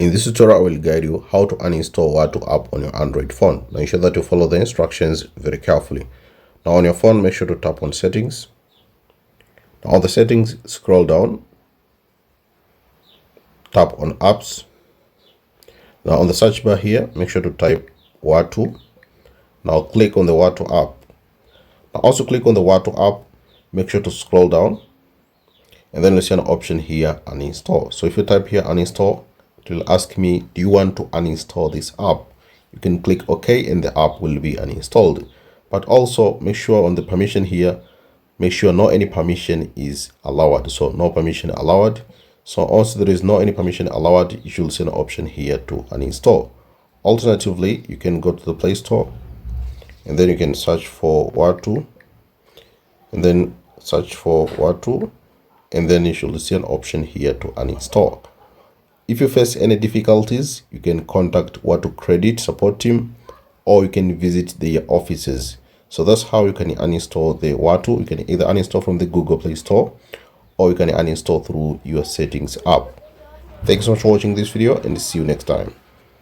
In this tutorial, I will guide you how to uninstall Watu app on your Android phone. Now ensure that you follow the instructions very carefully. Now on your phone, make sure to tap on settings. Now on the settings, scroll down, tap on apps. Now on the search bar here, make sure to type Watu. Now click on the Watu app. Now also click on the Watu app, make sure to scroll down, and then you'll see an option here, uninstall. So if you type here uninstall, it will ask me, do you want to uninstall this app? You can click OK and the app will be uninstalled. But also make sure on the permission here, make sure no any permission is allowed. So no permission allowed. So also there is no any permission allowed, you should see an option here to uninstall. Alternatively, you can go to the Play Store and then you can search for Watu and then search for Watu, and then you should see an option here to uninstall. If you face any difficulties, you can contact Watu Credit support team, or you can visit their offices. So that's how you can uninstall the Watu. You can either uninstall from the Google Play Store, or you can uninstall through your settings app. Thanks so much for watching this video, and see you next time.